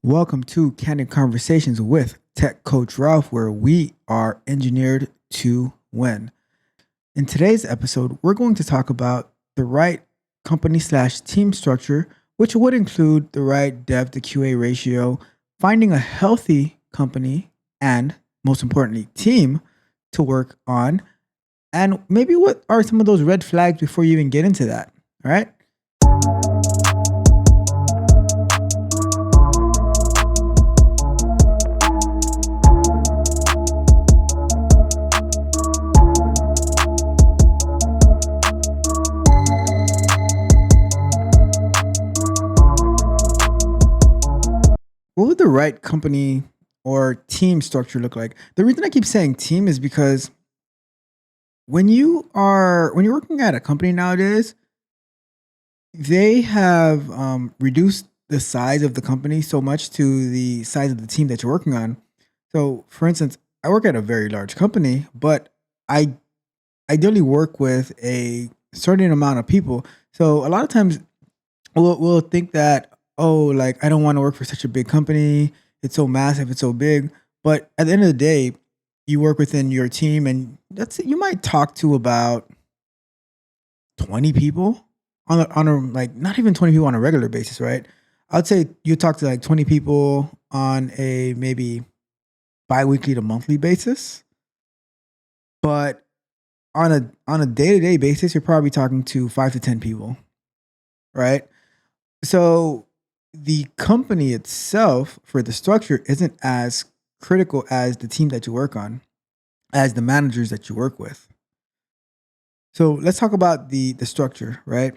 Welcome to Candid Conversations with Tech Coach Ralph, where we are engineered to win. In today's episode, we're going to talk about the right company/team structure, which would include the right dev to QA ratio, finding a healthy company, and most importantly, team to work on, and maybe what are some of those red flags before you even get into that. All right. What would the right company or team structure look like? The reason I keep saying team is because when you're working at a company nowadays, they have reduced the size of the company so much to the size of the team that you're working on. So, for instance, I work at a very large company, but I ideally work with a certain amount of people. So a lot of times we'll think that, oh, like I don't want to work for such a big company. It's so massive, it's so big. But at the end of the day, you work within your team, and that's it. You might talk to about 20 people on a like not even 20 people on a regular basis, right? I'd say you talk to like 20 people on a maybe biweekly to monthly basis, but on a day-to-day basis, you're probably talking to 5 to 10 people, right? So the company itself for the structure isn't as critical as the team that you work on, as the managers that you work with. So let's talk about the structure, right?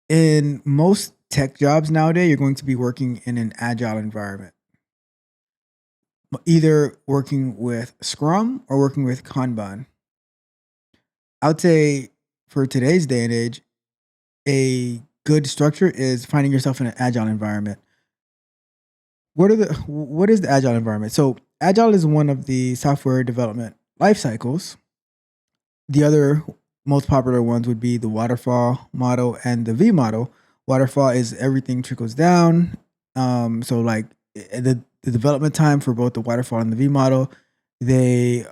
In most tech jobs nowadays, you're going to be working in an agile environment, either working with Scrum or working with Kanban. I would say for today's day and age, a good structure is finding yourself in an agile environment. What is the agile environment? So agile is one of the software development life cycles. The other most popular ones would be the waterfall model and the V model. Waterfall is everything trickles down. So like the development time for both the waterfall and the V model, they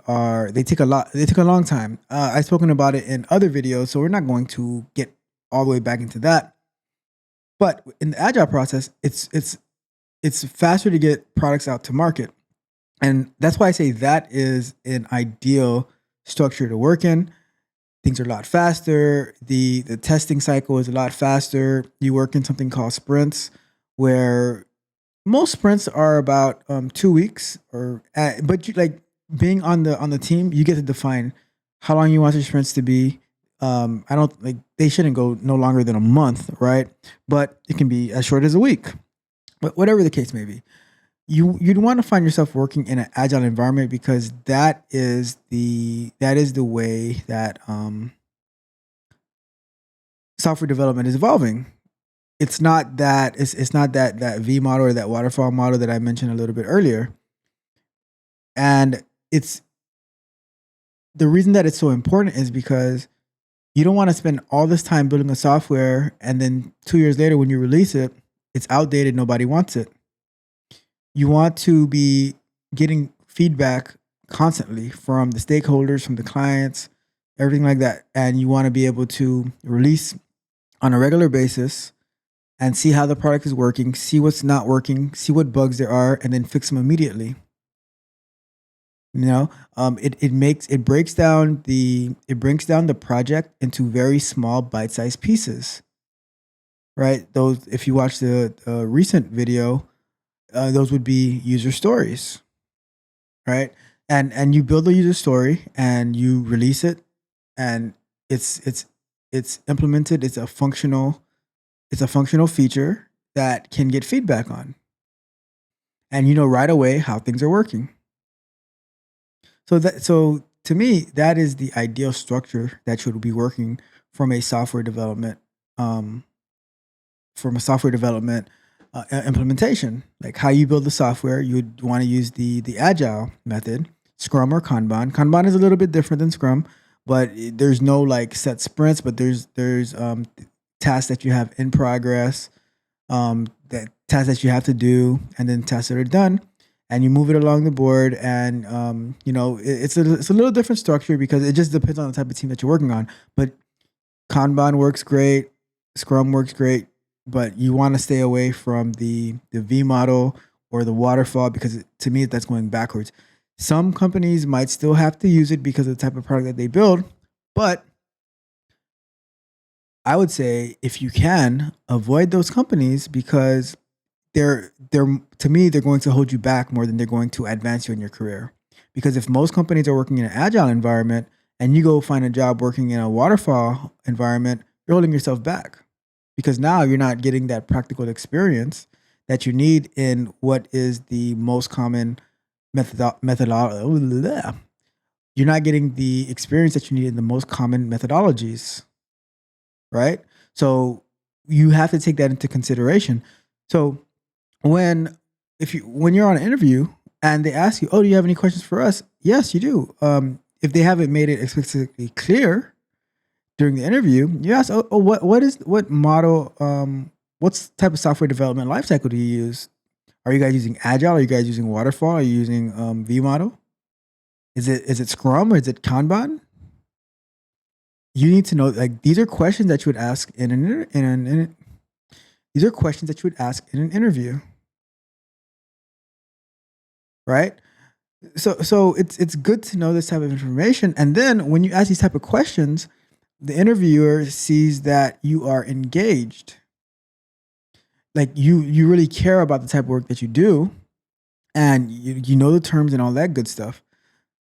take a long time. I've spoken about it in other videos, so we're not going to get all the way back into that. But in the agile process, it's faster to get products out to market. And that's why I say that is an ideal structure to work in. Things are a lot faster. The testing cycle is a lot faster. You work in something called sprints, where most sprints are about 2 weeks, but you like being on the team, you get to define how long you want your sprints to be. I don't like they shouldn't go no longer than a month, right? But it can be as short as a week. But whatever the case may be, you'd want to find yourself working in an agile environment because that is the way that software development is evolving. It's not that V model or that waterfall model that I mentioned a little bit earlier. And it's the reason that it's so important is because you don't want to spend all this time building a software and then 2 years later when you release it, it's outdated, nobody wants it. You want to be getting feedback constantly from the stakeholders, from the clients, everything like that. And you want to be able to release on a regular basis and see how the product is working, see what's not working, see what bugs there are, and then fix them immediately. It breaks down the project into very small bite-sized pieces, right? Those, if you watch the recent video, those would be user stories, right? And you build a user story and you release it, and it's implemented. It's a functional feature that can get feedback on, and you know right away how things are working. So to me, that is the ideal structure that should be working from a software development um, implementation. Like how you build the software, you would want to use the agile method, Scrum or Kanban. Kanban is a little bit different than Scrum, but there's no like set sprints, but there's tasks that you have in progress, that tasks that you have to do, and then tasks that are done, and you move it along the board. And it's a little different structure because it just depends on the type of team that you're working on. But Kanban works great, Scrum works great, but you want to stay away from the V model or the waterfall because to me that's going backwards. Some companies might still have to use it because of the type of product that they build, but I would say if you can avoid those companies because they're to me they're going to hold you back more than they're going to advance you in your career. Because if most companies are working in an agile environment and you go find a job working in a waterfall environment, you're holding yourself back because now you're not getting that practical experience that you need in what is the most common methodology. You're not getting the experience that you need in the most common methodologies, right? So you have to take that into consideration. So when when you're on an interview and they ask you, "Oh, do you have any questions for us?" Yes, you do. If they haven't made it explicitly clear during the interview, you ask, "Oh, what model? What type of software development lifecycle do you use? Are you guys using Agile? Are you guys using Waterfall? Are you using V model? Is it Scrum or is it Kanban?" You need to know like these are questions that you would ask these are questions that you would ask in an interview, right? So it's good to know this type of information, and then when you ask these type of questions, the interviewer sees that you are engaged, like you really care about the type of work that you do, and you know the terms and all that good stuff.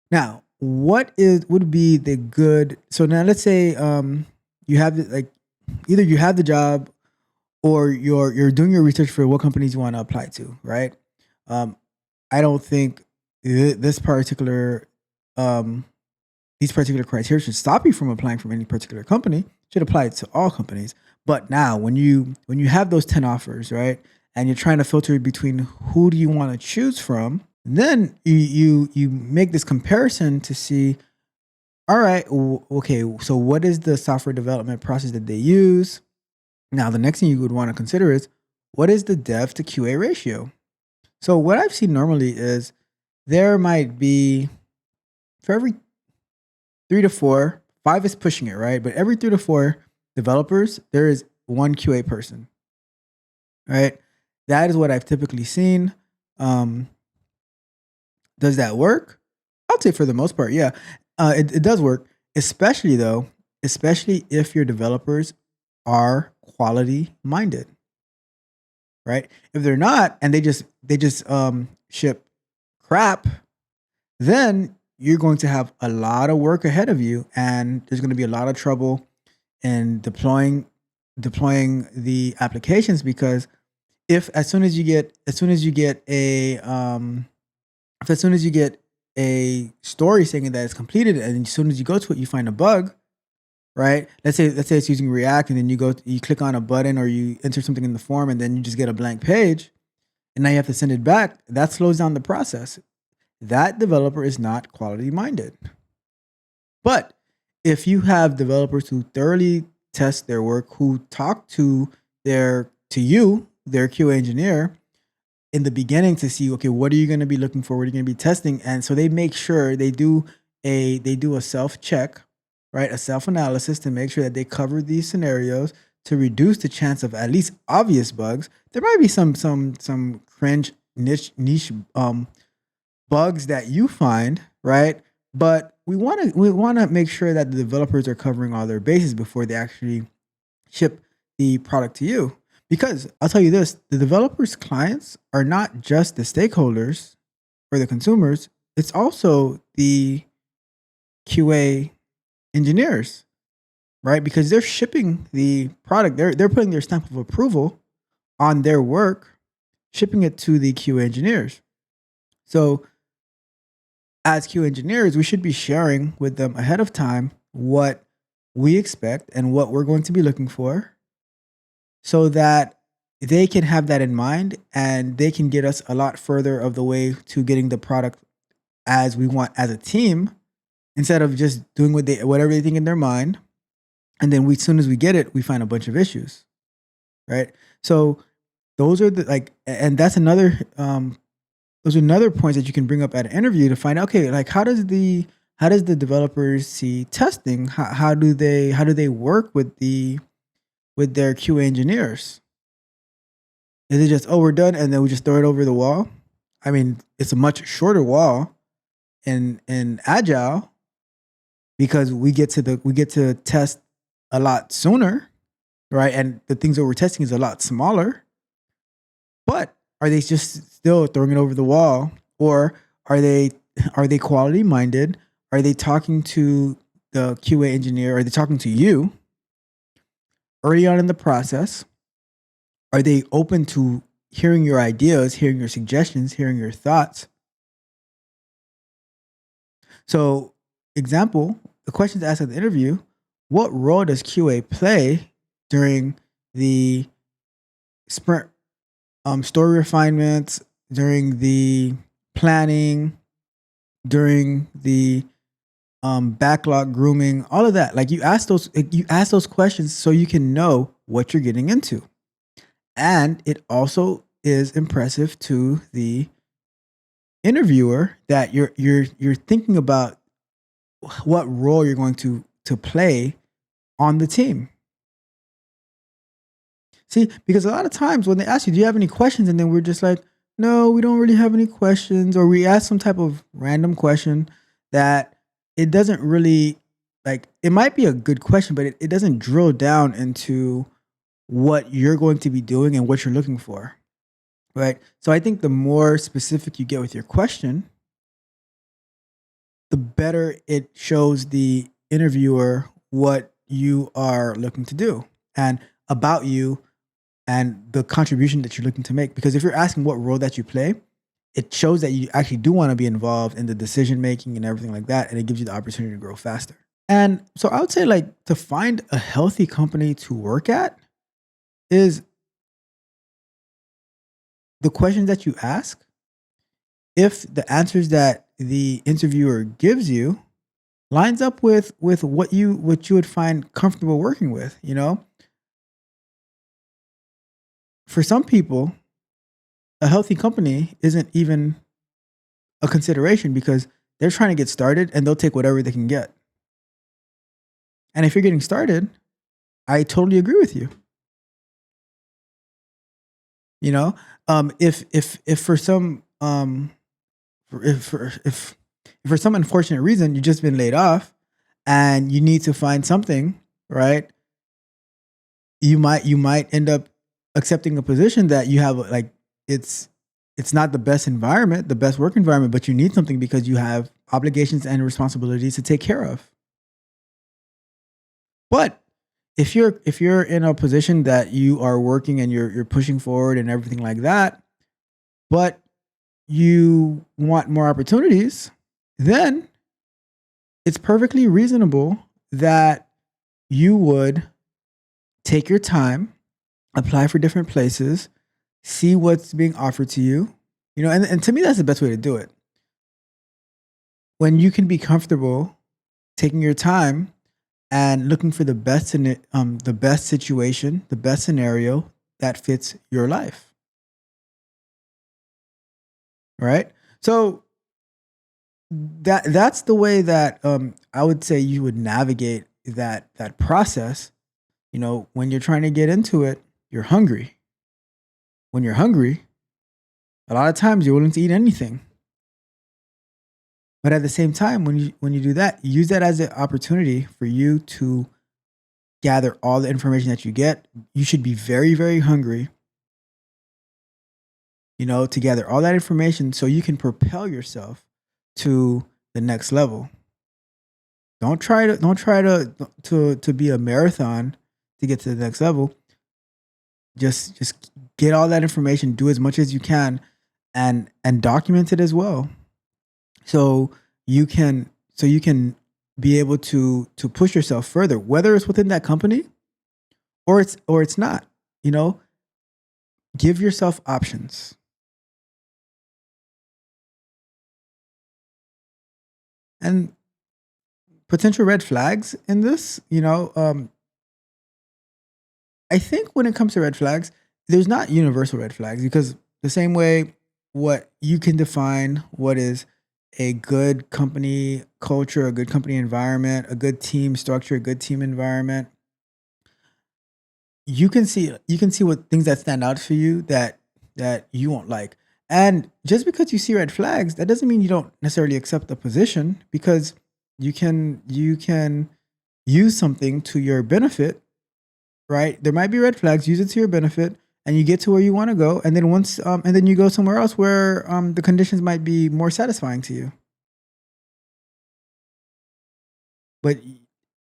Now, what is would be the good? So now let's say you have like either you have the job or you're doing your research for what companies you want to apply to, right? Um, I don't think this particular um, these particular criteria should stop you from applying from any particular company. It should apply to all companies. But now, when you have those 10 offers, right, and you're trying to filter between who do you want to choose from, then you make this comparison to see, all right, okay, so what is the software development process that they use? Now, the next thing you would want to consider is what is the dev to QA ratio? So what I've seen normally is there might be for every 3 to 4, 5 is pushing it, right? But every 3 to 4 developers, there is one QA person, right? That is what I've typically seen. Um, does that work? I'd say for the most part, yeah, it does work. Especially if your developers are quality minded, right? If they're not, and they just ship crap, then you're going to have a lot of work ahead of you, and there's going to be a lot of trouble in deploying the applications because if as soon as you get a if as soon as you get a story saying that it's completed and as soon as you go to it you find a bug, right? Let's say it's using React and then you click on a button or you enter something in the form and then you just get a blank page and now you have to send it back. That slows down the process. That developer is not quality minded. But if you have developers who thoroughly test their work, who talk to their QA engineer in the beginning to see, okay, what are you going to be looking for? What are you going to be testing? And so they make sure they do a self check, right? A self analysis to make sure that they cover these scenarios to reduce the chance of at least obvious bugs. There might be some cringe niche bugs that you find, right? But we want to make sure that the developers are covering all their bases before they actually ship the product to you. Because I'll tell you this, the developers' clients are not just the stakeholders or the consumers, it's also the QA engineers, right? Because they're shipping the product, they're putting their stamp of approval on their work, shipping it to the QA engineers. So as Q engineers, we should be sharing with them ahead of time what we expect and what we're going to be looking for so that they can have that in mind and they can get us a lot further of the way to getting the product as we want as a team instead of just doing whatever they think in their mind. And then as soon as we get it, we find a bunch of issues, right? So Those are the like, and that's another those are another points that you can bring up at an interview to find out, okay, like how does the developers see testing? How do they work with with their QA engineers? Is it just, oh, we're done and then we just throw it over the wall? I mean, it's a much shorter wall in agile because we get to test a lot sooner, right? And the things that we're testing is a lot smaller. But are they just still throwing it over the wall, or are they are they quality minded? Are they talking to the QA engineer? Are they talking to you early on in the process? Are they open to hearing your ideas, hearing your suggestions, hearing your thoughts? So, example, the questions asked at the interview: what role does QA play during the sprint story refinements, during the planning, during the backlog grooming, all of that? Like you ask those questions so you can know what you're getting into, and it also is impressive to the interviewer that you're thinking about what role you're going to play on the team. See, because a lot of times when they ask you, do you have any questions? And then we're just like, no, we don't really have any questions. Or we ask some type of random question that it doesn't really, like, it might be a good question, but it doesn't drill down into what you're going to be doing and what you're looking for. Right. So I think the more specific you get with your question, the better it shows the interviewer what you are looking to do and about you and the contribution that you're looking to make. Because if you're asking what role that you play, it shows that you actually do want to be involved in the decision making and everything like that. And it gives you the opportunity to grow faster. And so I would say, like, to find a healthy company to work at is the questions that you ask. If the answers that the interviewer gives you lines up with what you would find comfortable working with, you know, for some people, a healthy company isn't even a consideration because they're trying to get started and they'll take whatever they can get. And if you're getting started, I totally agree with you. You know, if for some if for some unfortunate reason you've just been laid off and you need to find something, right? You might end up accepting a position that you have like it's it's not the best environment, the best work environment, but you need something because you have obligations and responsibilities to take care of. But if you're in a position that you are working and you're pushing forward and everything like that, but you want more opportunities, then it's perfectly reasonable that you would take your time, apply for different places, see what's being offered to you. You know, and to me that's the best way to do it. When you can be comfortable taking your time and looking for the best situation, the best scenario that fits your life, right? So that's the way that I would say you would navigate that process. You know, when you're trying to get into it, you're hungry. When you're hungry, a lot of times you're willing to eat anything. But at the same time, when you do that, use that as an opportunity for you to gather all the information that you get. You should be very, very hungry, you know, to gather all that information so you can propel yourself to the next level. Don't try to be a marathon to get to the next level. Just get all that information, do as much as you can, and document it as well. So you can be able to push yourself further, whether it's within that company or it's not. You know, give yourself options. And potential red flags in this, you know, I think when it comes to red flags, there's not universal red flags, because the same way what you can define what is a good company culture, a good company environment, a good team structure, a good team environment, you can see what things that stand out for you that you won't like. And just because you see red flags, that doesn't mean you don't necessarily accept the position, because you can use something to your benefit, right? There might be red flags, use it to your benefit, and you get to where you want to go. And then and then you go somewhere else where the conditions might be more satisfying to you. But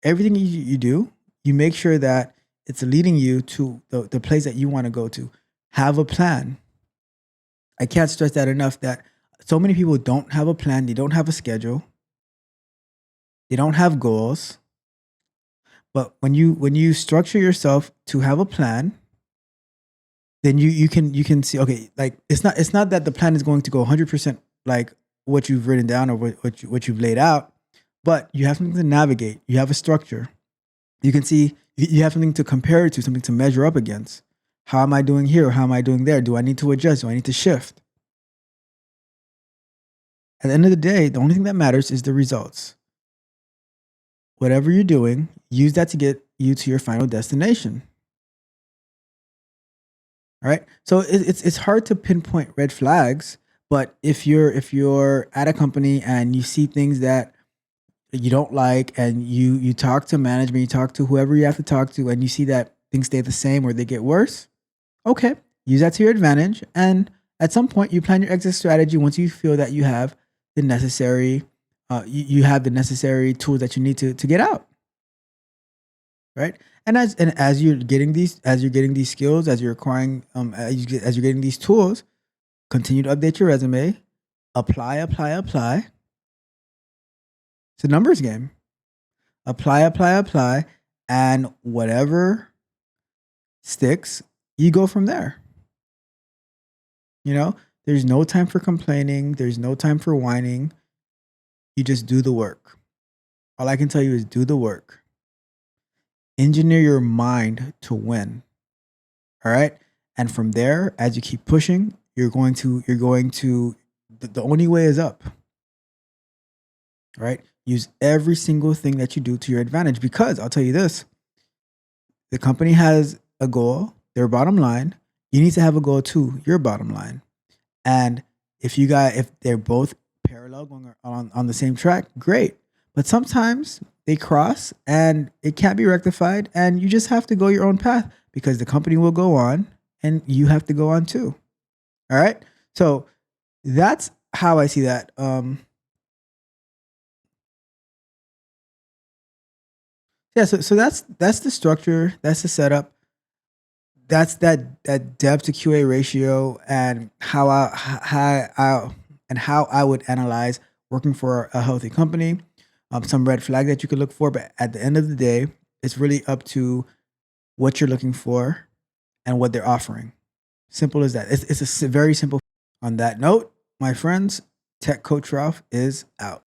everything you do, you make sure that it's leading you to the place that you want to go to. Have a plan. I can't stress that enough, that so many people don't have a plan, they don't have a schedule, they don't have goals. But when you structure yourself to have a plan, then you can see, okay, like it's not that the plan is going to go 100% like what you've written down, or what you've laid out, but you have something to navigate. You have a structure. You can see, you have something to compare it to, something to measure up against. How am I doing here? How am I doing there? Do I need to adjust? Do I need to shift? At the end of the day, the only thing that matters is the results. Whatever you're doing, use that to get you to your final destination. All right. So it's hard to pinpoint red flags, but if you're at a company and you see things that you don't like, and you talk to management, you talk to whoever you have to talk to, and you see that things stay the same or they get worse, okay, use that to your advantage. And at some point, you plan your exit strategy once you feel that you have the necessary tools that you need to get out, right? And as you're getting these skills, as you're acquiring, as you're getting these tools, continue to update your resume, apply, apply, apply. It's a numbers game. Apply, apply, apply, and whatever sticks, you go from there. You know, there's no time for complaining. There's no time for whining. You just do the work. All I can tell you is do the work. Engineer your mind to win. All right. And from there, as you keep pushing, the only way is up. All right. Use every single thing that you do to your advantage, because I'll tell you this, the company has a goal, their bottom line. You need to have a goal too, your bottom line. And if they're both parallel, going on the same track, great. But sometimes they cross and it can't be rectified, and you just have to go your own path, because the company will go on and you have to go on too. All right. So that's how I see that. Yeah. So that's the structure. That's the setup. That's that dev to QA ratio, and how I would analyze working for a healthy company. Some red flag that you could look for, but at the end of the day, it's really up to what you're looking for and what they're offering. Simple as that. It's very simple. On that note, my friends, Tech Coach Ralph is out.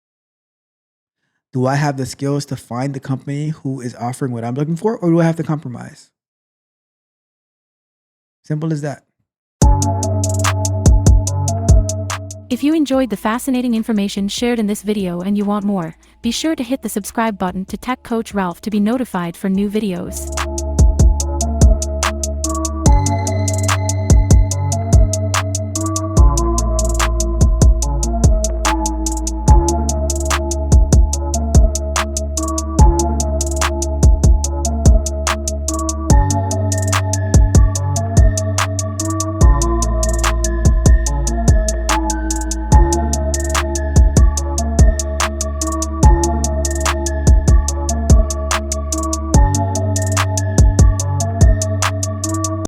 Do I have the skills to find the company who is offering what I'm looking for, or do I have to compromise? Simple as that. If you enjoyed the fascinating information shared in this video and you want more, be sure to hit the subscribe button to Tech Coach Ralph to be notified for new videos.